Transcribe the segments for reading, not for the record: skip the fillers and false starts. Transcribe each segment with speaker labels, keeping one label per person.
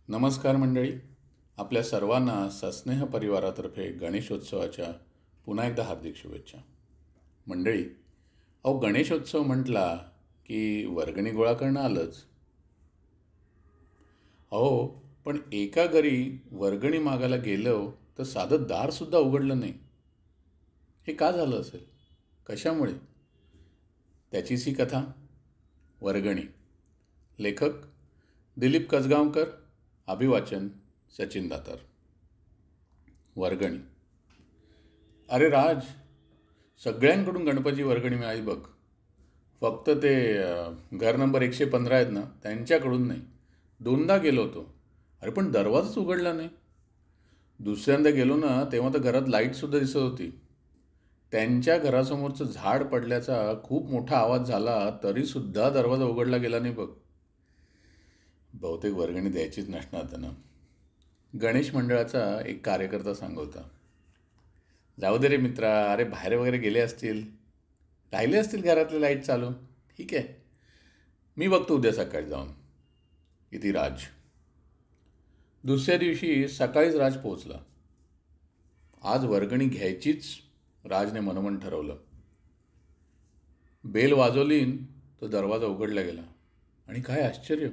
Speaker 1: नमस्कार मंडळी. आपल्या सर्वांना सस्नेह परिवारातर्फे गणेशोत्सवाच्या पुन्हा एकदा हार्दिक शुभेच्छा. मंडळी, अहो गणेशोत्सव म्हटला की वर्गणी गोळा करणं आलंच. अहो, पण एका घरी वर्गणी मागायला गेलो तर साधं दारसुद्धा उघडलं नाही. हे का झालं असेल? कशामुळे? त्याचीच ही कथा. वर्गणी. लेखक दिलीप कसगावकर. अभिवाचन सचिन दातार. वर्गणी. अरे राज, सगळ्यांकडून गणपती वर्गणी मिळाली बघ. फक्त ते घर नंबर 115 आहेत ना, त्यांच्याकडून नाही. दोनदा गेलो होतो. अरे पण दरवाजाच उघडला नाही. दुसऱ्यांदा गेलो ना, तेव्हा तर घरात लाईटसुद्धा दिसत होती. त्यांच्या घरासमोरचं झाड पडल्याचा खूप मोठा आवाज झाला तरीसुद्धा दरवाजा उघडला गेला नाही बघ. बहुतेक वर्गणी द्यायचीच नसणार त्यांना. गणेश मंडळाचा एक कार्यकर्ता सांगवता, जाऊ दे रे मित्रा, अरे बाहेर वगैरे गेले असतील, राहिले असतील घरातले लाईट चालू, ठीक आहे, मी बघतो उद्या सकाळी जाऊन. इथे राज. दुसऱ्या दिवशी सकाळीच राज पोहोचला. आज वर्गणी घ्यायचीच राजने मनोमन ठरवलं. बेल वाजवली तो दरवाजा उघडला गेला. आणि काय आश्चर्य,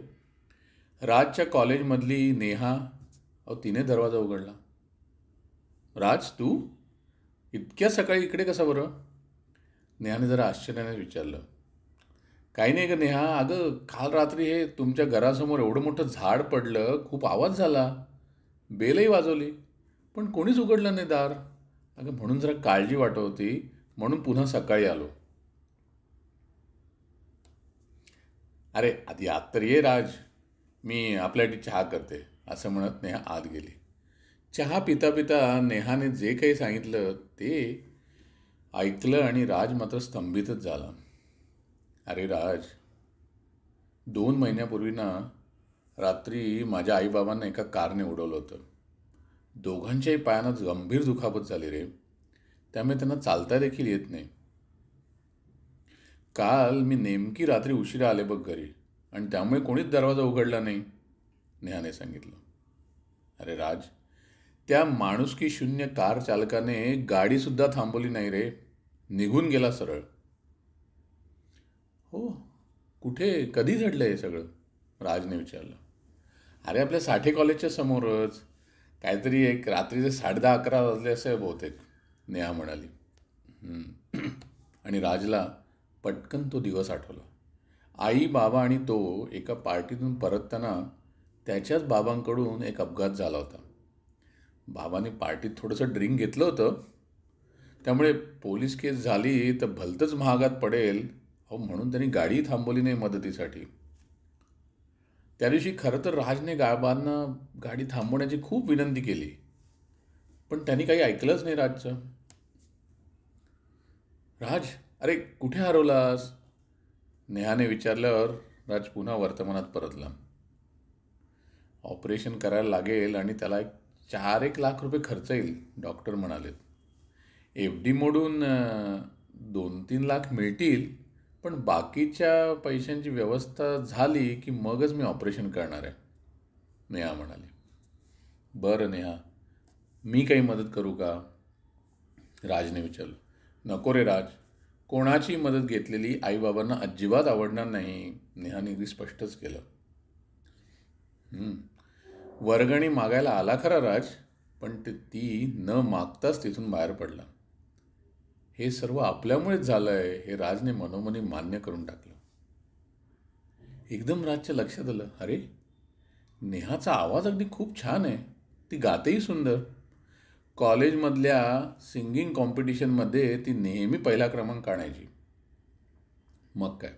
Speaker 1: राजच्या कॉलेजमधली नेहा, अहो तिने दरवाजा उघडला. राज, तू इतक्या सकाळी इकडे कसा बरं? नेहाने जरा आश्चर्याने विचारलं. काही नाही ग नेहा, अगं काल रात्री हे तुमच्या घरासमोर एवढं मोठं झाड पडलं, खूप आवाज झाला, बेलही वाजवली, पण कोणीच उघडलं नाही दार. अगं म्हणून जरा काळजी वाटत होती, म्हणून पुन्हा सकाळी आलो. अरे आधी आत तर ये राज, मी आपल्यासाठी चहा करते, असं म्हणत नेहा आत गेली. चहा पिता पिता नेहाने जे काही सांगितलं ते ऐकलं आणि राज मात्र स्तंभितच झाला. अरे राज, 2 महिन्यापूर्वी ना रात्री माझ्या आईबाबांना एका कारने उडवलं होतं. दोघांच्याही पायांना गंभीर दुखापत झाली रे. त्यामुळे त्यांना चालता देखील येत नाही. काल मी नेमकी रात्री उशिरा आले बघ घरी, आणि त्यामुळे कोणीच दरवाजा उघडला नाही, नेहाने सांगितलं. अरे राज, त्या माणुसकी शून्य कार चालकाने गाडीसुद्धा थांबवली नाही रे, निघून गेला सरळ. हो, कुठे, कधी घडलं हे सगळं? राजने विचारलं. अरे आपल्या साठे कॉलेजच्या समोरच, काहीतरी एक रात्रीचे 10:30-11 वाजले असे बहुतेक, नेहा म्हणाली. आणि राजला पटकन तो दिवस आठवला. आई, बाबा आणि तो एका पार्टीतून परतताना त्याच्याच बाबांकडून एक अपघात झाला होता. बाबांनी पार्टीत थोडंसं ड्रिंक घेतलं होतं, त्यामुळे पोलीस केस झाली तर भलतंच महागात पडेल, हो म्हणून त्यांनी गाडी थांबवली नाही मदतीसाठी. त्या दिवशी खरं तर राजने बाबांना गाडी थांबवण्याची खूप विनंती केली, पण त्यांनी काही ऐकलंच नाही राजचं. राज, अरे कुठे हरवलास? नेहाने विचारल्यावर राज पुन्हा वर्तमानात परतला. ऑपरेशन करायला लागेल आणि त्याला 4-1 लाख रुपये खर्च येईल, डॉक्टर म्हणालेत. FD मोडून 2-3 लाख मिळतील, पण बाकीच्या पैशांची व्यवस्था झाली की मगच मी ऑपरेशन करणार आहे, नेहा म्हणाली. बरं नेहा, मी काही मदत करू का? राजने विचारलं. नको रे राज, कोणाची मदत घेतलेली आईबाबांना अजिबात आवडणार नाही, नेहाने अगदी स्पष्टच केलं. वर्गणी मागायला आला खरा राज, पण ती न मागताच तिथून बाहेर पडला. हे सर्व आपल्यामुळेच झालं आहे हे राजने मनोमनी मान्य करून टाकलं. एकदम राजच्या लक्षात आलं, अरे नेहाचा आवाज अगदी खूप छान आहे, ती गातेही सुंदर. कॉलेजमधल्या सिंगिंग कॉम्पिटिशनमध्ये ती नेहमी पहिला क्रमांक आणायची. मग काय,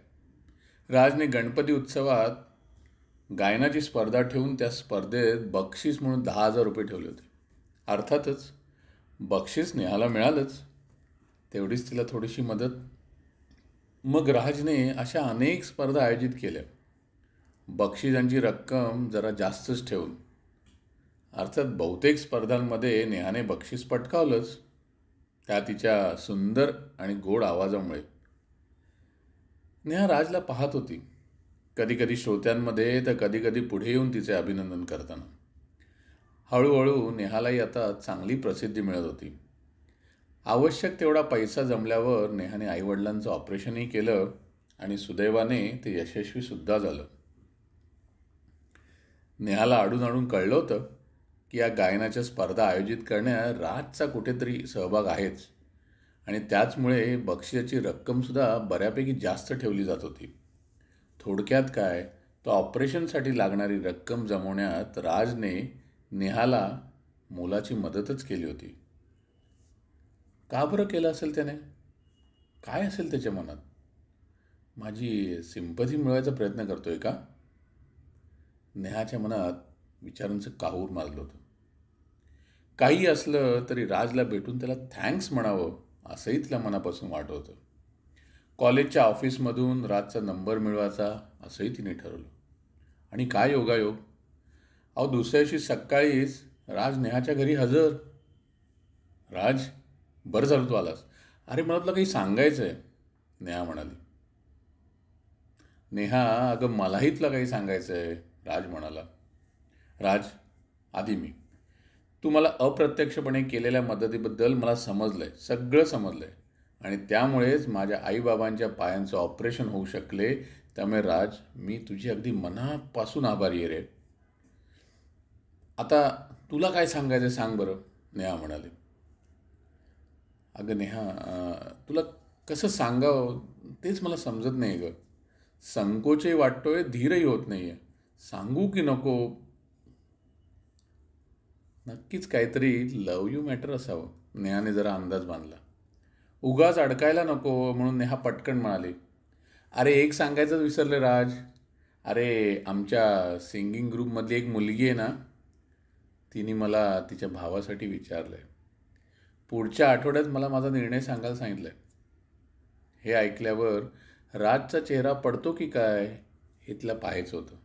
Speaker 1: राजने गणपती उत्सवात गायनाची स्पर्धा ठेवून त्या स्पर्धेत बक्षीस म्हणून 10,000 रुपये ठेवले होते. अर्थातच बक्षीस नेहाला मिळालंच, तेवढीच तिला थोडीशी मदत. मग राजने अशा अनेक स्पर्धा आयोजित केल्या, बक्षिसांची रक्कम जरा जास्तच ठेवून. अर्थात बहुतेक स्पर्धांमध्ये नेहाने बक्षीस पटकावलंच, त्या तिच्या सुंदर आणि गोड आवाजामुळे. नेहा राजला पाहत होती. कधी कधी श्रोत्यांमध्ये तर कधी कधी पुढे येऊन तिचे अभिनंदन करताना. हळूहळू नेहालाही आता चांगली प्रसिद्धी मिळत होती. आवश्यक तेवढा पैसा जमल्यावर नेहाने आईवडिलांचं ऑपरेशनही केलं आणि सुदैवाने ते यशस्वीसुद्धा झालं. नेहाला आडून आडून कळलं होतं की या गायनाच्या स्पर्धा आयोजित करण्यात राजचा कुठेतरी सहभाग आहेच आणि त्याचमुळे बक्षिसाची रक्कमसुद्धा बऱ्यापैकी जास्त ठेवली जात होती. थोडक्यात काय, तर ऑपरेशनसाठी लागणारी रक्कम जमवण्यात राजने नेहाला मोलाची मदतच केली होती. का बरं केलं असेल त्याने? काय असेल त्याच्या मनात? माझी सिंपथी मिळवायचा प्रयत्न करतोय का? नेहाच्या मनात विचारांचं काहूर माजलं होतं. काही असलं तरी राजला भेटून त्याला थँक्स म्हणावं असंही तिला मनापासून वाटत होतं. कॉलेजच्या ऑफिसमधून राजचा नंबर मिळवायचा असंही तिने ठरवलं. आणि काय योगायोग, अहो दुसऱ्या दिवशी सकाळीच राज नेहाच्या घरी हजर. राज, बरं झालं तू आलास. अरे मला तुला काही सांगायचं आहे, नेहा म्हणाली. नेहा, अगं मलाही तुला काही सांगायचं आहे, राज म्हणाला. राज, आधी मी. तू मला अप्रत्यक्षपणे केलेल्या मदतीबद्दल मला समजलं आहे, सगळं समजलं आहे. आणि त्यामुळेच माझ्या आईबाबांच्या पायांचं ऑपरेशन होऊ शकले. त्यामुळे राज, मी तुझी अगदी मनापासून आभारी आहे रे. आता तुला काय सांगायचं सांग बरं, नेहा म्हणाली. अगं नेहा, तुला कसं सांगावं तेच मला समजत नाही गं. संकोचही वाटतोय, धीरही होत नाही आहे. सांगू की नको? नक्कीच काहीतरी लव यू मॅटर असावं, नेहाने जरा अंदाज बांधला. उगाच अडकायला नको म्हणून नेहा पटकन म्हणाली. अरे एक सांगायचंच विसरले राज. अरे आमच्या सिंगिंग ग्रुपमधली एक मुलगी आहे ना, तिने मला तिच्या भावासाठी विचारलं आहे. पुढच्या आठवड्यात मला माझा निर्णय सांगायला सांगितलं आहे. हे ऐकल्यावर राजचा चेहरा पडतो की काय हे तिला पाहायचं होतं.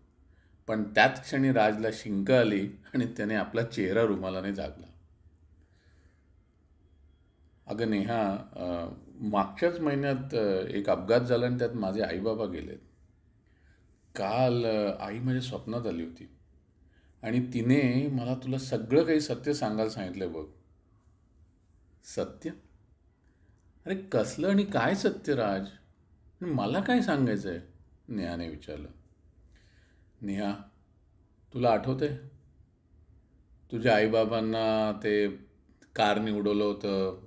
Speaker 1: पण त्याच क्षणी राजला शिंक आली आणि त्याने आपला चेहरा रुमालाने झाकला. अगं नेहा, मागच्याच महिन्यात एक अपघात झाला आणि त्यात माझे आईबाबा गेलेत. काल आई माझ्या स्वप्नात आली होती आणि तिने मला तुला सगळं काही सत्य सांगायला सांगितलं बघ. सत्य? अरे कसलं आणि काय सत्य राज? मला काय सांगायचं आहे, नेहाने विचारलं. नेहा, तुला आठवतंय तुझ्या आईबाबांना ते कारने उडवलं होतं?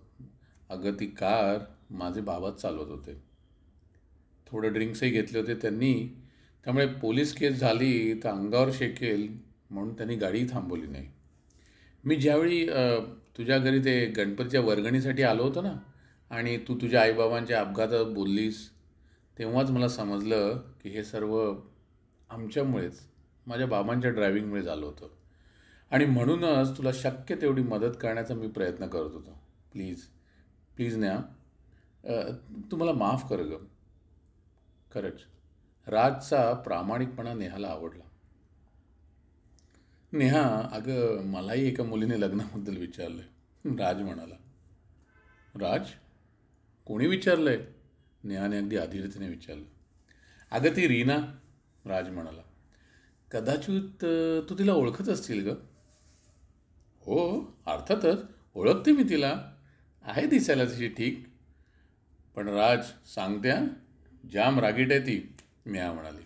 Speaker 1: अगं ती कार माझे बाबाच चालवत होते. थोडं ड्रिंक्सही घेतले होते त्यांनी, त्यामुळे पोलीस केस झाली तर अंगावर शेकेल म्हणून त्यांनी गाडीही थांबवली नाही. मी ज्यावेळी तुझ्या घरी ते गणपतीच्या वर्गणीसाठी आलो होतो ना आणि तू तुझ्या आईबाबांच्या अपघातात बोललीस, तेव्हाच मला समजलं की हे सर्व आमच्यामुळेच, माझ्या बाबांच्या ड्रायव्हिंगमुळे झालं होतं. आणि म्हणूनच तुला शक्य तेवढी मदत करण्याचा मी प्रयत्न करत होतो. प्लीज प्लीज नेहा, तू मला माफ कर गं. खरंच. राजचा प्रामाणिकपणा नेहाला आवडला. नेहा, अगं मलाही एका मुलीने लग्नाबद्दल विचारलं आहे, राज म्हणाला. राज? कोणी विचारलं आहे? नेहाने अगदी अधीरतेने विचारलं. अगं ती रीना, राज म्हणाला. कदाचित तू तिला ओळखत असतील गं. हो अर्थातच ओळखते मी तिला, आहे दिसायला तशी ठीक. पण राज सांगत्या, जाम रागीट आहे ती, नेहा म्हणाली.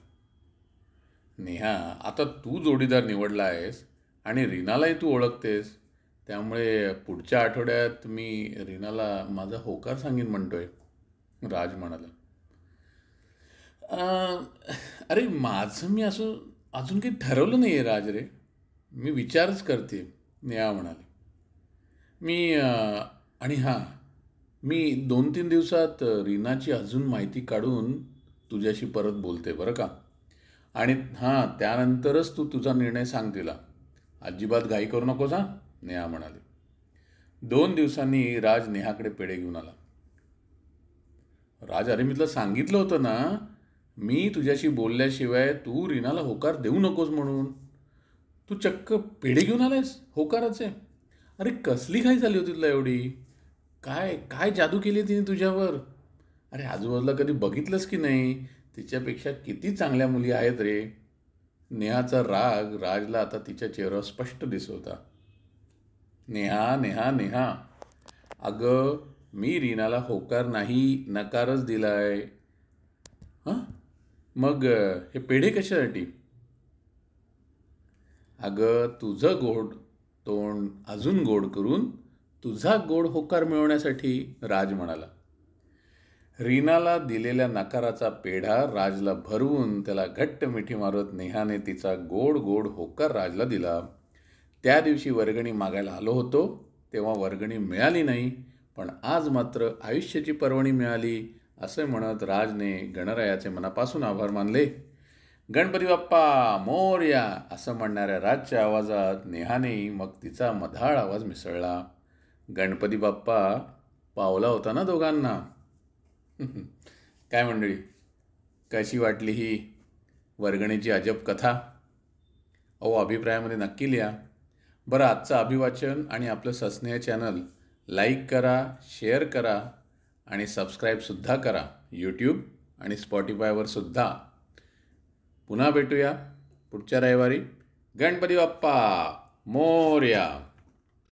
Speaker 1: नेहा, आता तू जोडीदार निवडला आहेस आणि रीनालाही तू ओळखतेस, त्यामुळे पुढच्या आठवड्यात मी रीनाला माझा होकार सांगीन म्हणतोय, राज म्हणाला. अरे माझं मी असं अजून काही ठरवलं नाही आहे राज रे, मी विचारच करते, नेहा म्हणाली. आणि हां, मी 2-3 दिवसात रीनाची अजून माहिती काढून तुझ्याशी परत बोलते बरं का. आणि हां, त्यानंतरच तू तुझा निर्णय सांग तिला. अजिबात घाई करू नकोस हां, नेहा म्हणाली. 2 दिवसांनी राज नेहाकडे पेढे घेऊन आला. राज, अरे मी तुला सांगितलं होतं ना, मी तुझ्याशी बोलल्याशिवाय तू रीनाला होकार देऊ नकोस म्हणून. तू चक्क पेढे घेऊन आलायस होकाराचे? अरे कसली घाई झाली होती तुला एवढी? काय काय जादू केली तिने तुझ्यावर? अरे आजूबाजूला कधी बघितलंस की नाही? तिच्यापेक्षा किती चांगल्या मुली आहेत रे. नेहाचा राग राजला आता तिच्या चेहऱ्यावर स्पष्ट दिसत होता. नेहा नेहा नेहा, अगं मी रीनाला होकार नाही नकारच दिलाय. हां, मग हे पेढे कशासाठी? अगं तुझं गोड तोंड अजून गोड करून तुझा गोड होकार मिळवण्यासाठी, राज म्हणाला. रीनाला दिलेल्या नकाराचा पेढा राजला भरवून त्याला घट्ट मिठी मारत नेहाने तिचा गोड गोड होकार राजला दिला. त्या दिवशी वर्गणी मागायला आलो होतो तेव्हा वर्गणी मिळाली नाही, पण आज मात्र आयुष्याची पर्वणी मिळाली असे म्हणत राजने गणरायाचे मनापासून आभार मानले. गणपती बाप्पा मोरया असं म्हणणाऱ्या राजच्या आवाजात नेहाने मग तिचा मधाळ आवाज मिसळला. गणपती बाप्पा पावला होता ना दोघांना. काय मंडळी, कशी वाटली ही वर्गणीची अजब कथा? अभिप्रायामध्ये नक्की लिहा. बरं, आजचं अभिवाचन आणि आपलं सस्नेह चॅनल लाईक करा, शेअर करा आणि सबस्क्राईबसुद्धा करा यूट्यूब आणि स्पॉटिफायवर सुद्धा. पुन्हा भेटूया पुढच्या रविवारी. गणपती बाप्पा मोरया.